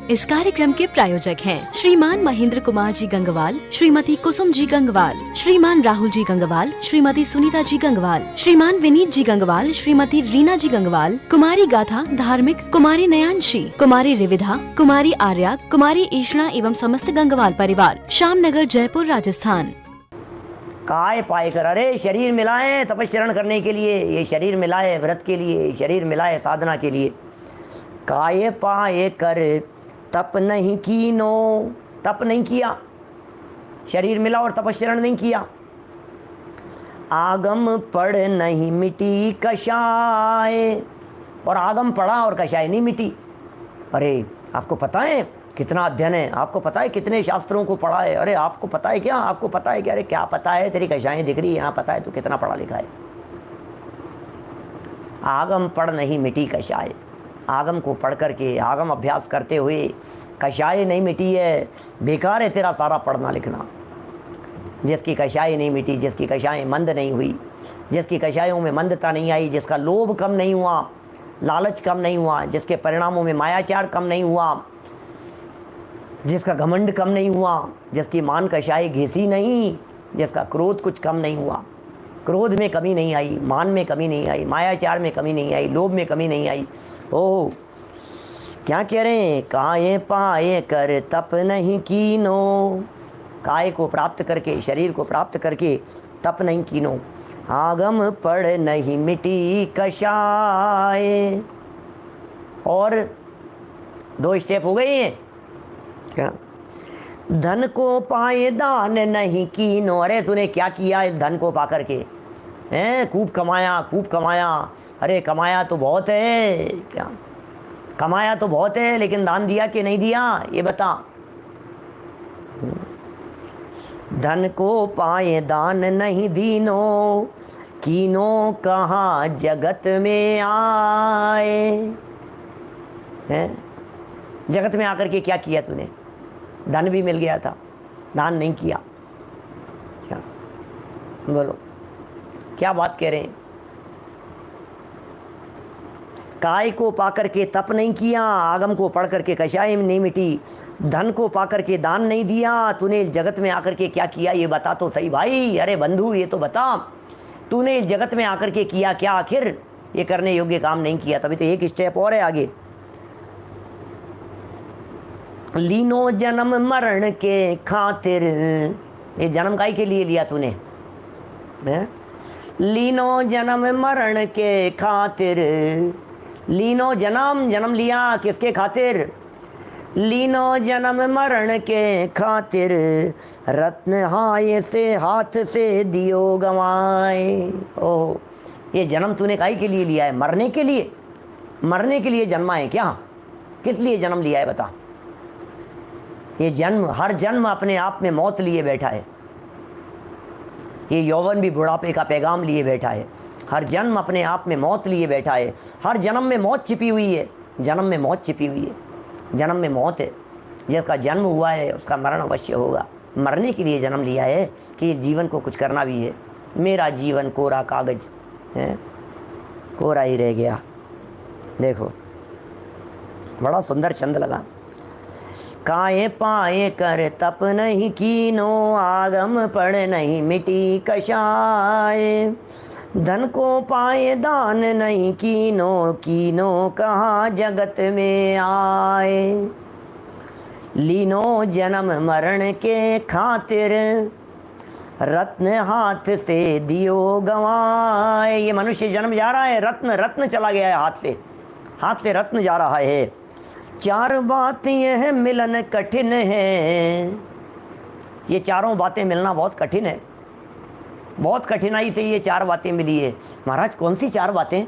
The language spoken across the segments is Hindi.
इस कार्यक्रम के प्रायोजक हैं श्रीमान महेंद्र कुमार जी गंगवाल, श्रीमती कुसुम जी गंगवाल, श्रीमान राहुल जी गंगवाल, श्रीमती सुनीता जी गंगवाल, श्रीमान विनीत जी गंगवाल, श्रीमती रीना जी गंगवाल, कुमारी गाथा धार्मिक, कुमारी नयांशी, कुमारी रिविधा, कुमारी आर्या, कुमारी ईशना एवं समस्त गंगवाल परिवार, श्यामनगर, जयपुर, राजस्थान। काय पाए कर, अरे शरीर मिला है तपस्चरण करने के लिए, ये शरीर मिला है व्रत के लिए, ये शरीर मिला है साधना के लिए। काय पाए कर तप नहीं कीनो, तप नहीं किया, शरीर मिला और तपस्चरण नहीं किया। आगम पढ़ नहीं मिटी कषाय, और आगम पढ़ा और कषाय नहीं मिटी। अरे आपको पता है कितना अध्ययन है, आपको पता है कितने शास्त्रों को पढ़ा है, अरे आपको पता है क्या, आपको पता है क्या, अरे क्या पता है, तेरी कषाएं दिख रही है, यहाँ पता है तू कितना पढ़ा लिखा है। आगम पढ़ नहीं मिटी कषाय, आगम को पढ़ करके, आगम अभ्यास करते हुए कषाय नहीं मिटी है, बेकार है तेरा सारा पढ़ना लिखना। जिसकी कषाय नहीं मिटी, जिसकी कषाएं मंद नहीं हुई, जिसकी कषायों में मंदता नहीं आई, जिसका लोभ कम नहीं हुआ, लालच कम नहीं हुआ, जिसके परिणामों में मायाचार कम नहीं हुआ, जिसका घमंड कम नहीं हुआ, जिसकी मान कषाय घिसी नहीं, जिसका क्रोध कुछ कम नहीं हुआ, क्रोध में कमी नहीं आई, मान में कमी नहीं आई, मायाचार में कमी नहीं आई, लोभ में कमी नहीं आई। ओह क्या कह रहे हैं, काय पाए कर तप नहीं कीनो, काय को प्राप्त करके, शरीर को प्राप्त करके तप नहीं कीनो। आगम पढ़ नहीं मिटी कषाय, और 2 स्टेप हो गई हैं क्या। धन को पाए दान नहीं कीनो, अरे तूने क्या किया इस धन को पा करके, हैं खूब कमाया, खूब कमाया, अरे कमाया तो बहुत है, क्या कमाया तो बहुत है, लेकिन दान दिया कि नहीं दिया ये बता। धन को पाए दान नहीं दीनो, कीनो कहाँ जगत में आए, हैं जगत में आकर के क्या किया तूने, धन भी मिल गया था, दान नहीं किया, क्या बोलो क्या बात कह रहे हैं। काय को पाकर के तप नहीं किया, आगम को पढ़ करके कषाय नहीं मिटी, धन को पाकर के दान नहीं दिया, तूने इस जगत में आकर के क्या किया ये बता तो सही भाई, अरे बंधु ये तो बता, तूने इस जगत में आकर के किया क्या, आखिर ये करने योग्य काम नहीं किया। तभी तो एक स्टेप और है आगे। लीनो जन्म मरण के खातिर, ये जन्म काई के लिए लिया तूने, हैं लीनो जन्म मरण के खातिर, लीनो जन्म, जन्म लिया किसके खातिर, लीनो जन्म मरण के खातिर, रत्न हाय से हाथ से दियो गवाए। ओह ये जन्म तूने काई के लिए लिया है, मरने के लिए, मरने के लिए जन्मा है क्या, किस लिए जन्म लिया है बता। ये जन्म, हर जन्म अपने आप में मौत लिए बैठा है, ये यौवन भी बुढ़ापे का पैगाम लिए बैठा है, हर जन्म अपने आप में मौत लिए बैठा है, हर जन्म में मौत छिपी हुई है, जन्म में मौत छिपी हुई है, जन्म में मौत है, जिसका जन्म हुआ है उसका मरण अवश्य होगा। मरने के लिए जन्म लिया है कि जीवन को कुछ करना भी है। मेरा जीवन कोरा कागज है, कोरा ही रह गया। देखो बड़ा सुंदर छंद लगा। काय पाए कर तप नहीं कीनो, आगम पढ़ नहीं मिटी कषाय, धन को पाए दान नहीं कीनो, कीनो कहाँ जगत में आए। लीनो जन्म मरण के खातिर, रत्न हाथ से दियो गवाए। ये मनुष्य जन्म जा रहा है, रत्न, रत्न चला गया है हाथ से, हाथ से रत्न जा रहा है। 4 बातें यह मिलन कठिन है, ये चारों बातें मिलना बहुत कठिन है, बहुत कठिनाई से ये 4 बातें मिली है। महाराज कौन सी 4 बातें,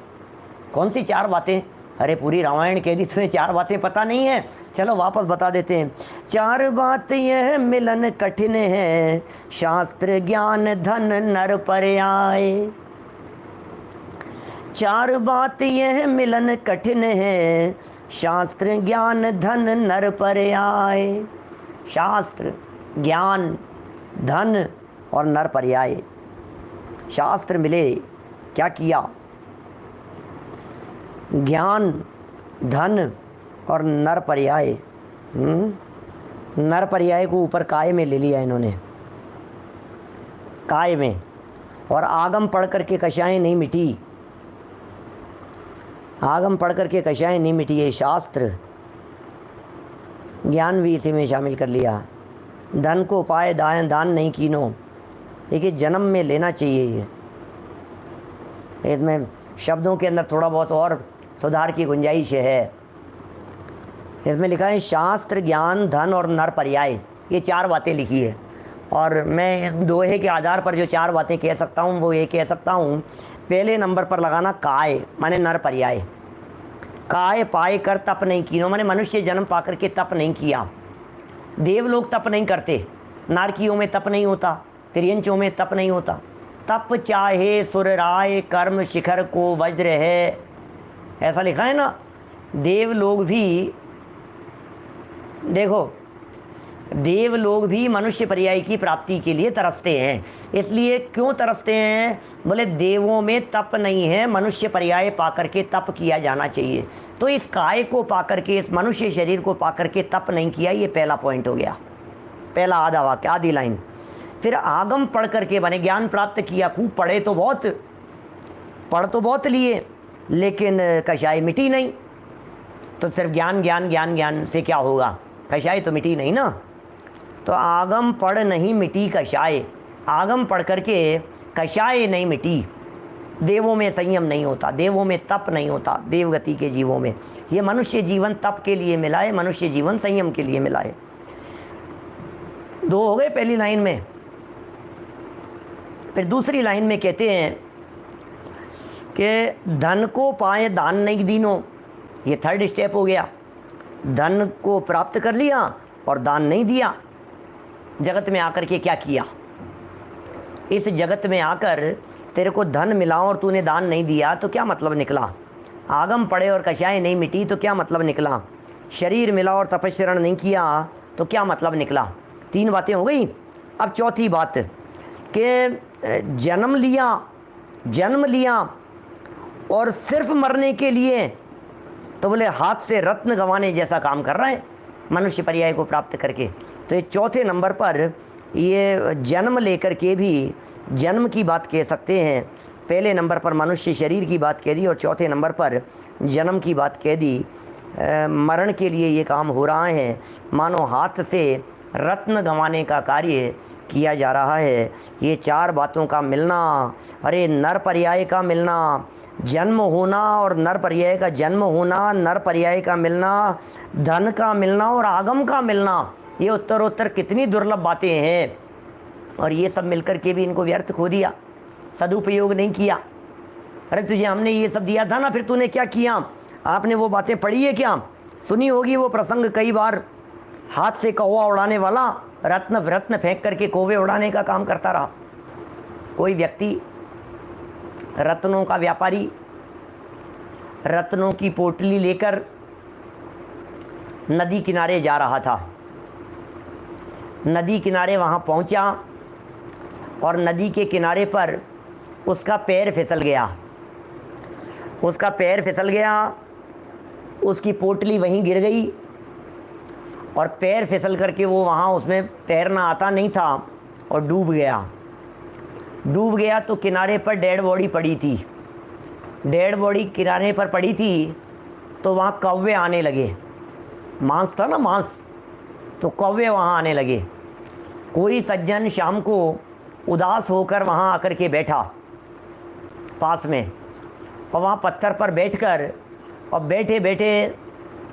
कौन सी 4 बातें, अरे पूरी रामायण कह दी तुम्हें, 4 बातें पता नहीं है, चलो वापस बता देते हैं। 4 बात यह मिलन कठिन है, शास्त्र ज्ञान धन नर पर आए। 4 बात यह मिलन कठिन है, शास्त्र ज्ञान धन नर पर आए। शास्त्र ज्ञान धन और नर पर आए। शास्त्र मिले, क्या किया, ज्ञान धन और नर पर आए। नर पर्याय को ऊपर काय में ले लिया इन्होंने, काय में। और आगम पढ़ करके कषाएं नहीं मिटी, आगम पढ़ करके कषाएं नहीं मिटी, ये शास्त्र ज्ञान भी इसी में शामिल कर लिया। धन को पाए दान दान नहीं कीनो, देखिए जन्म में लेना चाहिए ये। इसमें शब्दों के अंदर थोड़ा बहुत और सुधार की गुंजाइश है। इसमें लिखा है शास्त्र ज्ञान धन और नर पर्याय, ये 4 बातें लिखी है। और मैं दोहे के आधार पर जो 4 बातें कह सकता हूँ वो ये कह सकता हूँ, पहले नंबर पर लगाना काय माने नर पर्याय। काय पाए कर तप नहीं कीनो, माने मनुष्य जन्म पा करके तप नहीं किया। देव लोग तप नहीं करते, नारकियों में तप नहीं होता, तिर्यंचों में तप नहीं होता। तप चाहे सुर राय कर्म शिखर को वज्र है, ऐसा लिखा है ना। देव लोग भी देखो, देव लोग भी मनुष्य पर्याय की प्राप्ति के लिए तरसते हैं। इसलिए क्यों तरसते हैं? बोले देवों में तप नहीं है, मनुष्य पर्याय पाकर के तप किया जाना चाहिए। तो इस काय को पाकर के, इस मनुष्य शरीर को पाकर के तप नहीं किया, ये पहला पॉइंट हो गया, पहला आधा वाक्य, आधी लाइन। फिर आगम पढ़ करके बने ज्ञान प्राप्त किया, खूब पढ़े तो बहुत, पढ़ तो बहुत लिए, लेकिन कषाय मिटी नहीं। तो सिर्फ ज्ञान ज्ञान ज्ञान ज्ञान से क्या होगा? कषाय तो मिटी नहीं ना। तो आगम पढ़ नहीं मिटी कषाय, आगम पढ़ करके कषाय नहीं मिटी। देवों में संयम नहीं होता, देवों में तप नहीं होता, देवगति के जीवों में। ये मनुष्य जीवन तप के लिए मिला है, मनुष्य जीवन संयम के लिए मिला है। 2 हो गए पहली लाइन में। फिर दूसरी लाइन में कहते हैं कि धन को पाए दान नहीं दीनो, ये 3rd स्टेप हो गया। धन को प्राप्त कर लिया और दान नहीं दिया। जगत में आकर के क्या किया? इस जगत में आकर तेरे को धन मिला और तूने दान नहीं दिया तो क्या मतलब निकला? आगम पढ़े और कषाय नहीं मिटी तो क्या मतलब निकला? शरीर मिला और तपस्या नहीं किया तो क्या मतलब निकला? 3 बातें हो गई। अब चौथी बात कि जन्म लिया और सिर्फ मरने के लिए, तो बोले हाथ से रत्न गंवाने जैसा काम कर रहा है मनुष्य पर्याय को प्राप्त करके। तो ये चौथे नंबर पर ये जन्म लेकर के भी जन्म की बात कह सकते हैं। पहले नंबर पर मनुष्य शरीर की बात कह दी और चौथे नंबर पर जन्म की बात कह दी। मरण के लिए ये काम हो रहा है, मानो हाथ से रत्न गंवाने का कार्य किया जा रहा है। ये 4 बातों का मिलना, अरे नर पर्याय का मिलना, जन्म होना और नर पर्याय का जन्म होना, नर पर्याय का मिलना, धन का मिलना और आगम का मिलना, ये उत्तरोत्तर कितनी दुर्लभ बातें हैं। और ये सब मिलकर के भी इनको व्यर्थ खो दिया, सदुपयोग नहीं किया। अरे तुझे हमने ये सब दिया था ना, फिर तूने क्या किया? आपने वो बातें पढ़ी है क्या? सुनी होगी वो प्रसंग कई बार, हाथ से कौवा उड़ाने वाला रत्न फेंक करके कौवे उड़ाने का काम करता रहा। कोई व्यक्ति, रत्नों का व्यापारी, रत्नों की पोटली लेकर नदी किनारे जा रहा था। नदी किनारे वहाँ पहुँचा और नदी के किनारे पर उसका पैर फिसल गया। उसका पैर फिसल गया, उसकी पोटली वहीं गिर गई और पैर फिसल करके वो वहाँ, उसमें तैरना आता नहीं था और डूब गया। तो किनारे पर डेड बॉडी पड़ी थी। डेड बॉडी किनारे पर पड़ी थी तो वहाँ कौवे आने लगे। मांस था ना, मांस, तो कौवे वहाँ आने लगे। कोई सज्जन शाम को उदास होकर वहाँ आकर के बैठा पास में, और वहाँ पत्थर पर बैठकर और बैठे बैठे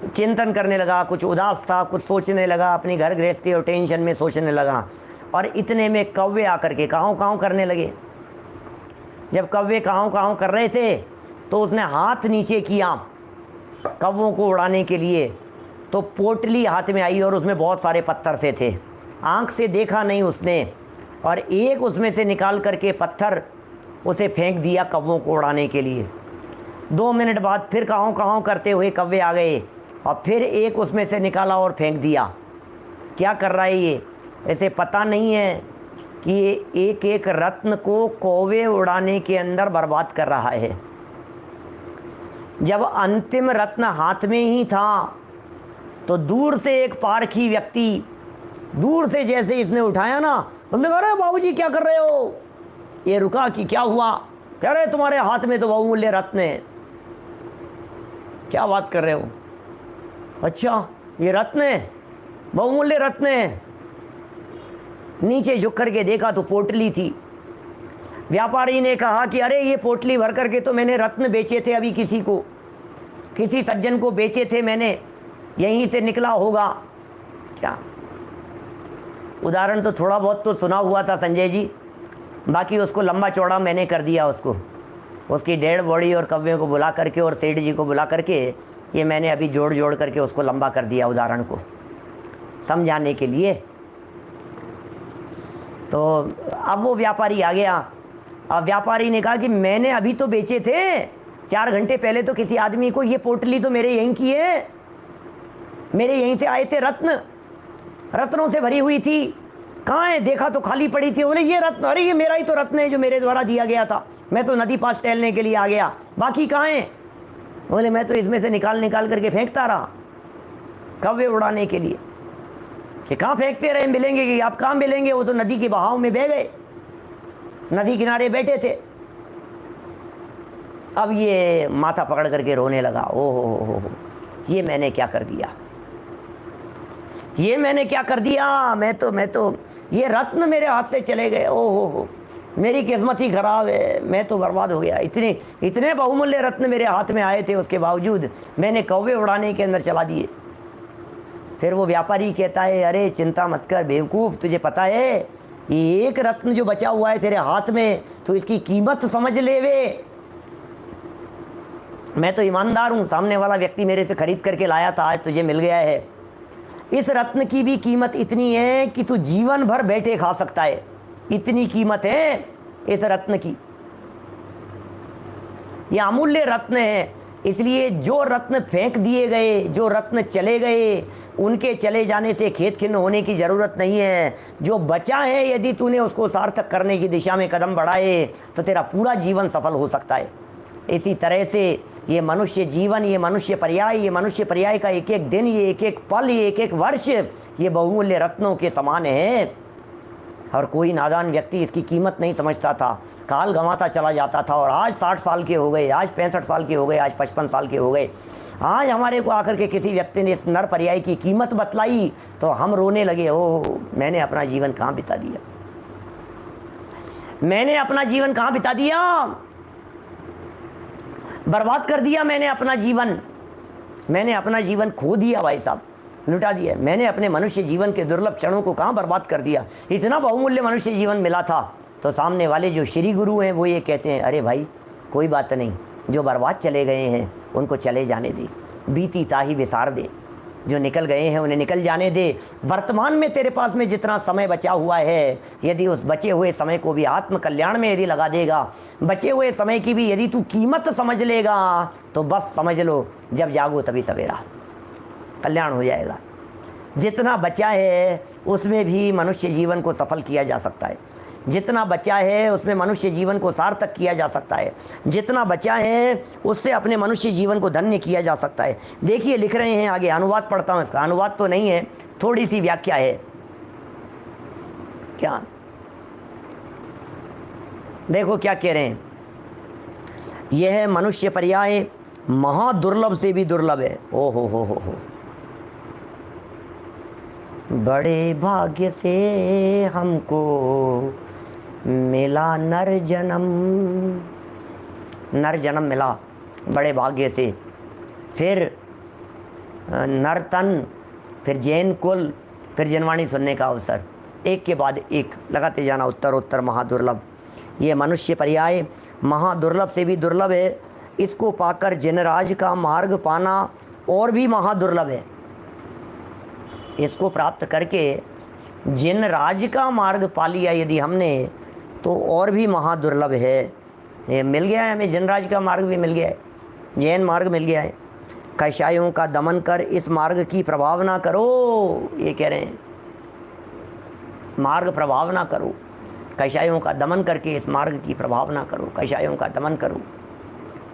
चिंतन करने लगा। कुछ उदास था, कुछ सोचने लगा, अपनी घर गृहस्थी और टेंशन में सोचने लगा। और इतने में कौवे आकर के काँव काँव करने लगे। जब कौवे काँव काँव कर रहे थे तो उसने हाथ नीचे किया कौवों को उड़ाने के लिए, तो पोटली हाथ में आई और उसमें बहुत सारे पत्थर से थे। आँख से देखा नहीं उसने, और एक उसमें से निकाल करके पत्थर उसे फेंक दिया कौवों को उड़ाने के लिए। 2 मिनट बाद फिर काँव काँव करते हुए कौवे आ गए और फिर एक उसमें से निकाला और फेंक दिया। क्या कर रहा है ये? ऐसे पता नहीं है कि ये एक एक रत्न को कौवे उड़ाने के अंदर बर्बाद कर रहा है। जब अंतिम रत्न हाथ में ही था तो दूर से एक पारखी व्यक्ति, दूर से जैसे इसने उठाया ना, उसने कहा अरे बाबूजी क्या कर रहे हो। ये रुका कि क्या हुआ, कह रहे तुम्हारे हाथ में तो बहुमूल्य रत्न है। क्या बात कर रहे हो, अच्छा ये रत्न है, बहुमूल्य रत्न है। नीचे झुक करके देखा तो पोटली थी। व्यापारी ने कहा कि अरे ये पोटली भर करके तो मैंने रत्न बेचे थे, अभी किसी को, किसी सज्जन को बेचे थे मैंने, यहीं से निकला होगा क्या। उदाहरण तो थोड़ा बहुत तो सुना हुआ था संजय जी, बाकी उसको लंबा चौड़ा मैंने कर दिया। उसकी डेड बॉडी और कव्यों को बुला करके और सेठ जी को बुला करके ये मैंने अभी जोड़ जोड़ करके उसको लंबा कर दिया, उदाहरण को समझाने के लिए। तो अब वो व्यापारी आ गया। अब व्यापारी ने कहा कि मैंने अभी तो बेचे थे 4 घंटे पहले तो किसी आदमी को, ये पोटली तो मेरे यहीं की है, मेरे यहीं से आए थे रत्न, रत्नों से भरी हुई थी, कहाँ है, देखा तो खाली पड़ी थी। बोले ये रत्न, अरे ये मेरा ही तो रत्न है जो मेरे द्वारा दिया गया था, मैं तो नदी पास टहलने के लिए आ गया, बाकी कहाँ है। बोले मैं तो इसमें से निकाल करके फेंकता रहा कव्वे उड़ाने के लिए। कि कहाँ फेंकते रहे, मिलेंगे कि आप कहाँ मिलेंगे, वो तो नदी के बहाव में बह गए, नदी किनारे बैठे थे। अब ये माथा पकड़ करके रोने लगा, ओ हो, ये मैंने क्या कर दिया, ये मैंने क्या कर दिया, मैं तो ये रत्न मेरे हाथ से चले गए, ओ हो, मेरी किस्मत ही खराब है, मैं तो बर्बाद हो गया। इतने बहुमूल्य रत्न मेरे हाथ में आए थे, उसके बावजूद मैंने कौवे उड़ाने के अंदर चला दिए। फिर वो व्यापारी कहता है अरे चिंता मत कर बेवकूफ़, तुझे पता है ये एक रत्न जो बचा हुआ है तेरे हाथ में, तो इसकी कीमत समझ ले वे। मैं तो ईमानदार हूँ, सामने वाला व्यक्ति मेरे से खरीद करके लाया था, आज तुझे मिल गया है। इस रत्न की भी कीमत इतनी है कि तू जीवन भर बैठे खा सकता है, इतनी कीमत है इस रत्न की। ये अमूल्य रत्न है, इसलिए जो रत्न फेंक दिए गए, जो रत्न चले गए, उनके चले जाने से खेत खिन्न होने की ज़रूरत नहीं है। जो बचा है, यदि तूने उसको सार्थक करने की दिशा में कदम बढ़ाए तो तेरा पूरा जीवन सफल हो सकता है। इसी तरह से ये मनुष्य जीवन, ये मनुष्य पर्याय का एक एक दिन, ये एक एक पल, ये एक एक वर्ष, ये बहुमूल्य रत्नों के समान है। और कोई नादान व्यक्ति इसकी कीमत नहीं समझता था, काल गंवाता चला जाता था। और आज 60 साल के हो गए, आज 65 साल के हो गए, आज 55 साल के हो गए। आज हमारे को आकर के किसी व्यक्ति ने इस नर पर्याय की कीमत बतलाई तो हम रोने लगे, ओह मैंने अपना जीवन कहाँ बिता दिया, मैंने अपना जीवन कहाँ बिता दिया, बर्बाद कर दिया मैंने अपना जीवन खो दिया भाई साहब, लुटा दिया। मैंने अपने मनुष्य जीवन के दुर्लभ क्षणों को कहाँ बर्बाद कर दिया। इतना बहुमूल्य मनुष्य जीवन मिला था। तो सामने वाले जो श्री गुरु हैं वो ये कहते हैं अरे भाई कोई बात नहीं, जो बर्बाद चले गए हैं उनको चले जाने दे, बीती ताही विसार दे, जो निकल गए हैं उन्हें निकल जाने दे। वर्तमान में तेरे पास में जितना समय बचा हुआ है, यदि उस बचे हुए समय को भी आत्म कल्याण में यदि लगा देगा, बचे हुए समय की भी यदि तू कीमत समझ लेगा, तो बस समझ लो जब जागो तभी सवेरा, कल्याण हो जाएगा। जितना बचा है उसमें भी मनुष्य जीवन को सफल किया जा सकता है, जितना बचा है उसमें मनुष्य जीवन को सार्थक किया जा सकता है, जितना बचा है उससे अपने मनुष्य जीवन को धन्य किया जा सकता है। देखिए लिख रहे हैं आगे, अनुवाद पढ़ता हूँ इसका, अनुवाद तो नहीं है, थोड़ी सी व्याख्या है। क्या देखो क्या कह रहे हैं, यह है मनुष्य पर्याय महादुर्लभ से भी दुर्लभ है। ओ हो, बड़े भाग्य से हमको मिला नर जन्म मिला, बड़े भाग्य से। फिर नर्तन, फिर जैन कुल, फिर जनवाणी सुनने का अवसर, एक के बाद एक लगाते जाना, उत्तर महादुर्लभ। ये मनुष्य पर्याय महादुर्लभ से भी दुर्लभ है। इसको पाकर जिनराज का मार्ग पाना और भी महादुर्लभ है। इसको प्राप्त करके जिन राज का मार्ग पा लिया यदि हमने, तो और भी महादुर्लभ है। ये मिल गया है हमें, जिन राज का मार्ग भी मिल गया है, जैन मार्ग मिल गया है। कषायों का दमन कर इस मार्ग की प्रभाव ना करो, ये कह रहे हैं, मार्ग प्रभाव ना करो, कषायों का दमन करके इस मार्ग की प्रभाव ना करो, कषायों का दमन करो।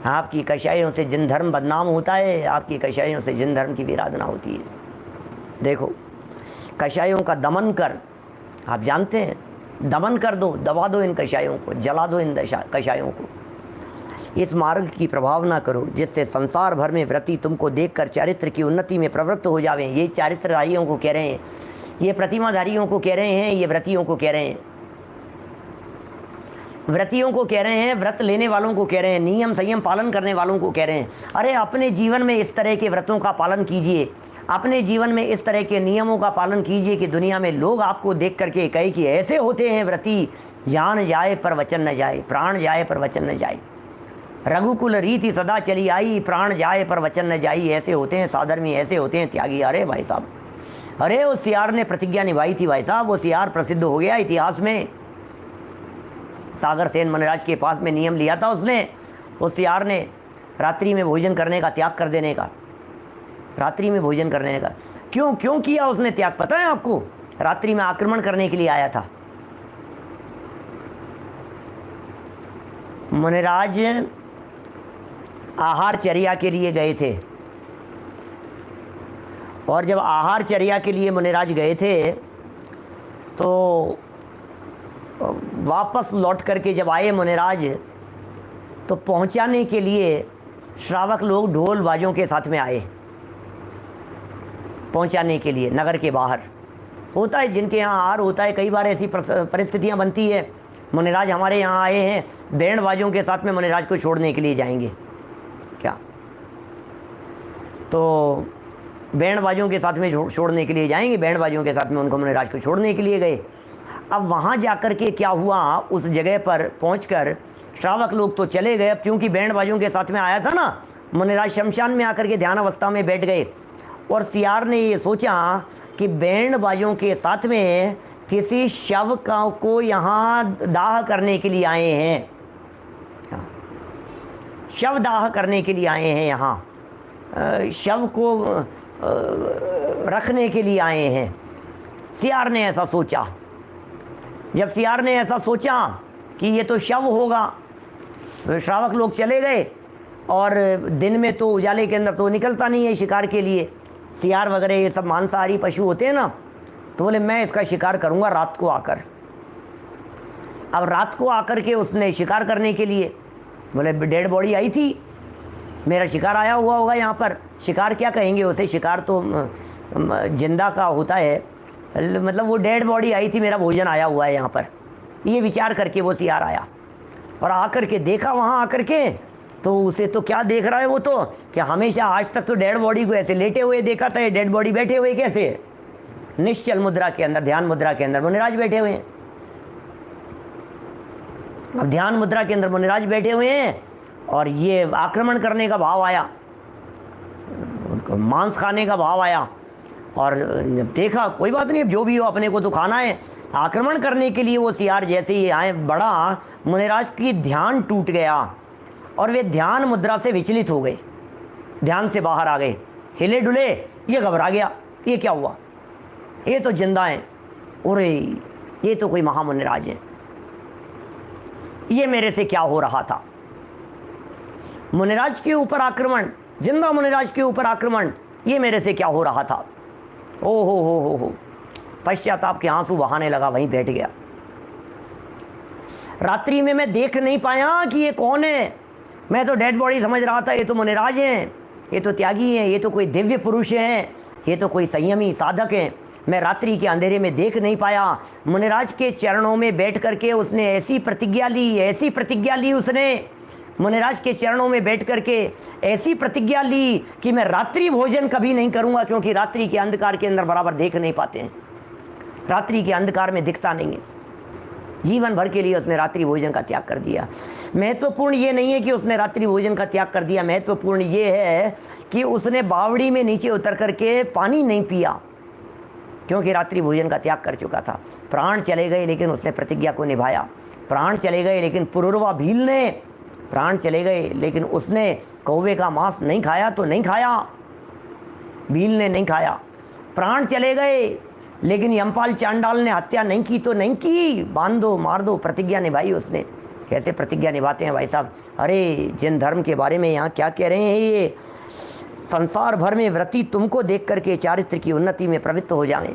आपकी कषायों से जिन धर्म बदनाम होता है, आपकी कषायों से जिन धर्म की विराधना होती है। देखो, कषायों का दमन कर, आप जानते हैं, दमन कर दो, दबा दो इन कषायों को, जला दो इन कषायों को। इस मार्ग की प्रभाव ना करो जिससे संसार भर में व्रती तुमको देखकर चारित्र की उन्नति में प्रवृत्त हो जावें। ये चारित्रधारियों को कह रहे हैं, ये प्रतिमाधारियों को कह रहे हैं, ये व्रतियों को कह रहे हैं, व्रतियों को कह रहे हैं, व्रत लेने वालों को कह रहे हैं, नियम संयम पालन करने वालों को कह रहे हैं। अरे अपने जीवन में इस तरह के व्रतों का पालन कीजिए, अपने जीवन में इस तरह के नियमों का पालन कीजिए कि दुनिया में लोग आपको देख करके कहे कि ऐसे होते हैं व्रती, जान जाए पर वचन न जाए, प्राण जाए पर वचन न जाए। रघुकुल रीति सदा चली आई, प्राण जाए पर वचन न जाई। ऐसे होते हैं साधर्मी, ऐसे होते हैं त्यागी। अरे भाई साहब, अरे उस सियार ने प्रतिज्ञा निभाई थी भाई साहब, वो सियार प्रसिद्ध हो गया इतिहास में। सागर सेन मनराज के पास में नियम लिया था उसने, उस सियार ने रात्रि में भोजन करने का, त्याग कर देने का, रात्रि में भोजन करने का। क्यों किया उसने त्याग, पता है आपको? रात्रि में आक्रमण करने के लिए आया था। मुनिराज आहार चर्या के लिए गए थे, और जब आहार चर्या के लिए मुनिराज गए थे तो वापस लौट करके जब आए मुनिराज, तो पहुंचाने के लिए श्रावक लोग ढोल बाजों के साथ में आए, पहुंचाने के लिए नगर के बाहर। होता है जिनके यहाँ आहार होता है, कई बार ऐसी परिस्थितियाँ बनती है। मुनिराज हमारे यहाँ आए हैं, बैंड बाजों के साथ में मुनिराज को छोड़ने के लिए जाएंगे क्या? तो बैंड बाजों के साथ में छोड़ने के लिए जाएंगे, बैंड बाजों के साथ में उनको मुनिराज को छोड़ने के लिए गए। अब वहाँ जाकर के क्या हुआ, उस जगह पर पहुंचकर श्रावक लोग तो चले गए। अब क्योंकि बैंड बाजों के साथ में आया था ना, मुनिराज शमशान में आकर के ध्यान अवस्था में बैठ गए। और सियार ने ये सोचा कि बैंड बाजों के साथ में किसी शव को यहाँ दाह करने के लिए आए हैं, शव दाह करने के लिए आए हैं, यहाँ शव को रखने के लिए आए हैं। सियार ने ऐसा सोचा। जब सियार ने ऐसा सोचा कि ये तो शव होगा, श्रावक लोग चले गए, और दिन में तो उजाले के अंदर तो निकलता नहीं है शिकार के लिए। सियार वगैरह ये सब मांसाहारी पशु होते हैं ना, तो बोले मैं इसका शिकार करूंगा रात को आकर। अब रात को आकर के उसने शिकार करने के लिए, बोले डेड बॉडी आई थी, मेरा शिकार आया हुआ होगा यहाँ पर। शिकार क्या कहेंगे उसे, शिकार तो जिंदा का होता है, मतलब वो डेड बॉडी आई थी, मेरा भोजन आया हुआ है यहाँ पर। ये विचार करके वो सियार आया, और आकर के देखा वहाँ आकर के, तो उसे तो क्या देख रहा है वो, तो क्या हमेशा आज तक तो डेड बॉडी को ऐसे लेटे हुए देखा था, ये डेड बॉडी बैठे हुए कैसे? निश्चल मुद्रा के अंदर, ध्यान मुद्रा के अंदर मुनिराज बैठे हुए हैं। अब ध्यान मुद्रा के अंदर मुनिराज बैठे हुए हैं, और ये आक्रमण करने का भाव आया, उनको मांस खाने का भाव आया। और देखा कोई बात नहीं, अब जो भी हो अपने को तो खाना है। आक्रमण करने के लिए वो सियार जैसे ही आए बढ़ा, मुनिराज की ध्यान टूट गया, और वे ध्यान मुद्रा से विचलित हो गए, ध्यान से बाहर आ गए, हिले डुले। ये घबरा गया, ये क्या हुआ, ये तो जिंदा हैं, अरे ये तो कोई महामुनिराज है, ये मेरे से क्या हो रहा था। मुनिराज के ऊपर आक्रमण, जिंदा मुनिराज के ऊपर आक्रमण, ये मेरे से क्या हो रहा था। ओ हो, पश्चाताप के आंसू बहाने लगा, वहीं बैठ गया। रात्रि में मैं देख नहीं पाया कि ये कौन है, मैं तो डेड बॉडी समझ रहा था। ये तो मुनिराज हैं, ये तो त्यागी हैं, ये तो कोई दिव्य पुरुष हैं, ये तो कोई संयमी साधक हैं। मैं रात्रि के अंधेरे में देख नहीं पाया। मुनिराज के चरणों में बैठ करके उसने ऐसी प्रतिज्ञा ली उसने मुनिराज के चरणों में बैठ करके ऐसी प्रतिज्ञा ली कि मैं रात्रि भोजन कभी नहीं करूंगा, क्योंकि रात्रि के अंधकार के अंदर बराबर देख नहीं पाते हैं, रात्रि के अंधकार में दिखता नहीं है। जीवन भर के लिए उसने रात्रि भोजन का त्याग कर दिया। महत्वपूर्ण ये नहीं है कि उसने रात्रि भोजन का त्याग कर दिया, महत्वपूर्ण ये है कि उसने बावड़ी में नीचे उतर करके पानी नहीं पिया, क्योंकि रात्रि भोजन का त्याग कर चुका था। प्राण चले गए लेकिन उसने प्रतिज्ञा को निभाया। प्राण चले गए लेकिन पुरुरवा भील ने, प्राण चले गए लेकिन उसने कौवे का मांस नहीं खाया तो नहीं खाया, भील ने नहीं खाया। प्राण चले गए लेकिन यमपाल चांडाल ने हत्या नहीं की तो नहीं की, बांध दो मार दो, प्रतिज्ञा निभाई उसने। कैसे प्रतिज्ञा निभाते हैं भाई साहब। अरे जिन धर्म के बारे में यहाँ क्या कह रहे हैं ये, संसार भर में व्रती तुमको देख करके चारित्र की उन्नति में प्रवृत्त हो जाएं।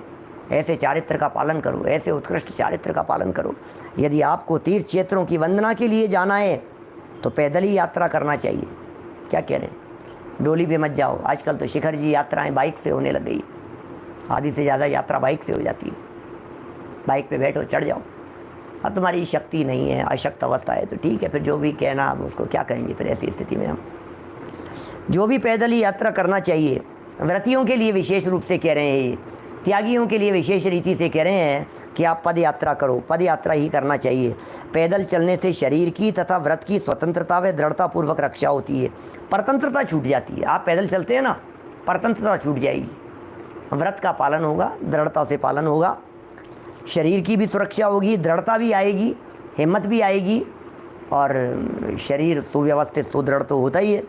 ऐसे चारित्र का पालन करो, ऐसे उत्कृष्ट चारित्र का पालन करो। यदि आपको तीर्थ क्षेत्रों की वंदना के लिए जाना है तो पैदल ही यात्रा करना चाहिए। क्या कह रहे हैं, डोली पे मत जाओ। आजकल तो शिखर जी यात्राएं बाइक से होने लग गई, आधी से ज़्यादा यात्रा बाइक से हो जाती है। बाइक पे बैठो, चढ़ जाओ। अब तुम्हारी शक्ति नहीं है, अशक्त अवस्था है तो ठीक है, फिर जो भी कहना अब उसको क्या कहेंगे फिर ऐसी स्थिति में हम। जो भी पैदल ही यात्रा करना चाहिए। व्रतियों के लिए विशेष रूप से कह रहे हैं, ये त्यागियों के लिए विशेष रीति से कह रहे हैं कि आप पद यात्रा करो, पद यात्रा ही करना चाहिए। पैदल चलने से शरीर की तथा व्रत की स्वतंत्रता व दृढ़तापूर्वक रक्षा होती है। परतंत्रता छूट जाती है। आप पैदल चलते हैं ना, परतंत्रता छूट जाएगी। व्रत का पालन होगा, दृढ़ता से पालन होगा, शरीर की भी सुरक्षा होगी, दृढ़ता भी आएगी, हिम्मत भी आएगी और शरीर सुव्यवस्थित सुदृढ़ तो होता ही है।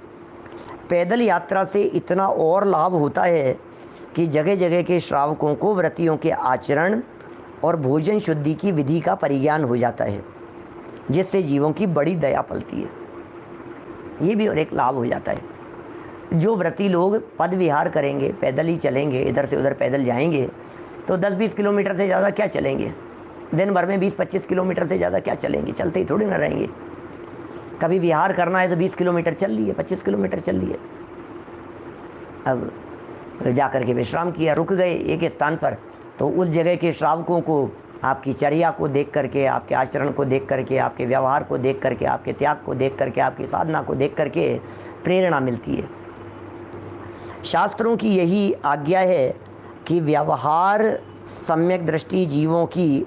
पैदल यात्रा से इतना और लाभ होता है कि जगह जगह के श्रावकों को व्रतियों के आचरण और भोजन शुद्धि की विधि का परिज्ञान हो जाता है, जिससे जीवों की बड़ी दया पलती है। ये भी और एक लाभ हो जाता है। जो व्रती लोग पद विहार करेंगे, पैदल ही चलेंगे, इधर से उधर पैदल जाएंगे तो 10-20 किलोमीटर से ज़्यादा क्या चलेंगे, दिन भर में 20-25 किलोमीटर से ज़्यादा क्या चलेंगे, चलते ही थोड़ी ना रहेंगे। कभी विहार करना है तो 20 किलोमीटर चल लिए, 25 किलोमीटर चल लिए। अब जा कर के विश्राम किया, रुक गए एक स्थान पर, तो उस जगह के श्रावकों को आपकी चर्या को देख करके, आपके आचरण को देख करके, आपके व्यवहार को देख करके, आपके त्याग को देख करके, आपकी साधना को देख करके प्रेरणा मिलती है। शास्त्रों की यही आज्ञा है कि व्यवहार सम्यक दृष्टि जीवों की,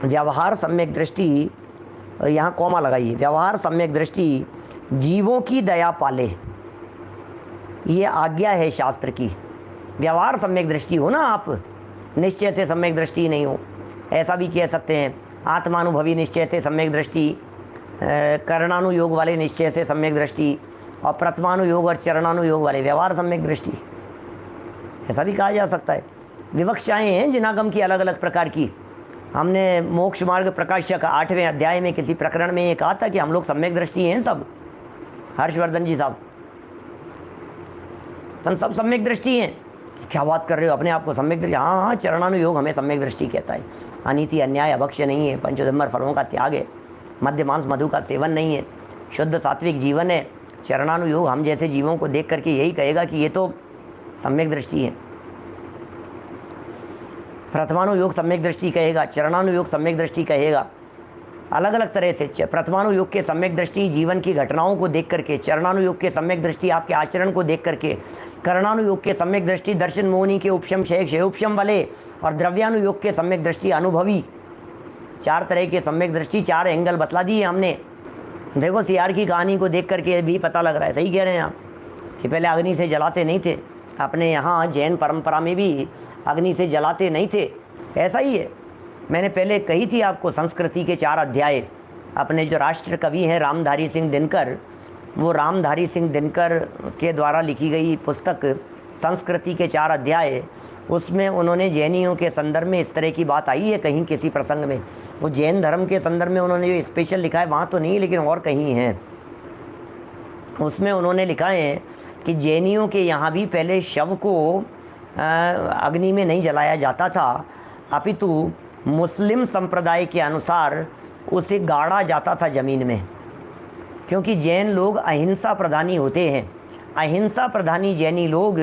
व्यवहार सम्यक दृष्टि, यहाँ कॉमा लगाइए, व्यवहार सम्यक दृष्टि जीवों की दया पाले। ये आज्ञा है शास्त्र की। व्यवहार सम्यक दृष्टि हो ना, आप निश्चय से सम्यक दृष्टि नहीं हो, ऐसा भी कह सकते हैं। आत्मानुभवी निश्चय से सम्यक दृष्टि, करणानुयोग वाले निश्चय से सम्यक दृष्टि, और प्रथमानुयोग और चरणानुयोग वाले व्यवहार सम्यक दृष्टि, ऐसा भी कहा जा सकता है। विवक्षाएँ हैं जिनागम की अलग अलग प्रकार की। हमने मोक्ष मार्ग प्रकाशक 8वें अध्याय में किसी प्रकरण में ये कहा था कि हम लोग सम्यक दृष्टि हैं सब, हर्षवर्धन जी साहब, अपन सब सम्यक दृष्टि हैं। क्या बात कर रहे हो, अपने आप को सम्यक दृष्टि? हाँ हाँ, चरणानुयोग हमें सम्यक दृष्टि कहता है। अनीति अन्याय अभक्ष्य नहीं है, पंचोदम्बर फलों का त्याग है, मद्य मांस मधु का सेवन नहीं है, शुद्ध सात्विक जीवन है। चरणानुयोग हम जैसे जीवों को देख करके यही कहेगा कि ये तो सम्यक दृष्टि है। प्रथमानुयोग सम्यक दृष्टि कहेगा, चरणानुयोग सम्यक दृष्टि कहेगा। अलग अलग तरह से प्रथमानुयोग के सम्यक दृष्टि जीवन की घटनाओं को देख करके, चरणानुयोग के सम्यक दृष्टि आपके आचरण को देख करके, करणानुयोग के सम्यक दृष्टि दर्शन मोहनी के उपशम क्षयोपशम वाले, और द्रव्यानुयोग के सम्यक दृष्टि अनुभवी। 4 तरह के सम्यक दृष्टि, 4 एंगल बतला दिए हमने। देखो सियार की कहानी को देख करके भी पता लग रहा है, सही कह रहे हैं आप, कि पहले अग्नि से जलाते नहीं थे। अपने यहाँ जैन परंपरा में भी अग्नि से जलाते नहीं थे, ऐसा ही है। मैंने पहले कही थी आपको संस्कृति के 4 अध्याय। अपने जो राष्ट्र कवि हैं रामधारी सिंह दिनकर, वो रामधारी सिंह दिनकर के द्वारा लिखी गई पुस्तक संस्कृति के 4 अध्याय, उसमें उन्होंने जैनियों के संदर्भ में इस तरह की बात आई है कहीं किसी प्रसंग में। वो जैन धर्म के संदर्भ में उन्होंने जो स्पेशल लिखा है वहाँ तो नहीं, लेकिन और कहीं है। उसमें उन्होंने लिखा है कि जैनियों के यहाँ भी पहले शव को अग्नि में नहीं जलाया जाता था, अपितु मुस्लिम संप्रदाय के अनुसार उसे गाड़ा जाता था ज़मीन में, क्योंकि जैन लोग अहिंसा प्रधानी होते हैं। अहिंसा प्रधानी जैनी लोग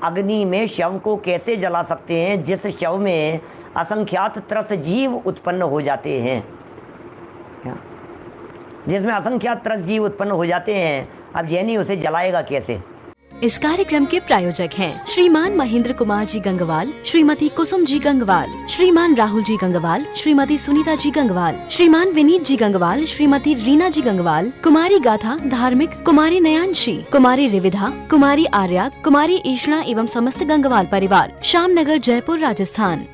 अग्नि में शव को कैसे जला सकते हैं जिस शव में असंख्यात त्रस जीव उत्पन्न हो जाते हैं, जिसमें असंख्यात त्रस जीव उत्पन्न हो जाते हैं। अब जैनी उसे जलाएगा कैसे? इस कार्यक्रम के प्रायोजक हैं श्रीमान महेंद्र कुमार जी गंगवाल, श्रीमती कुसुम जी गंगवाल, श्रीमान राहुल जी गंगवाल, श्रीमती सुनीता जी गंगवाल, श्रीमान विनीत जी गंगवाल, श्रीमती रीना जी गंगवाल, कुमारी गाथा धार्मिक, कुमारी नयांशी, कुमारी रिविधा, कुमारी आर्या, कुमारी ईशना एवं समस्त गंगवाल परिवार, श्यामनगर, जयपुर, राजस्थान।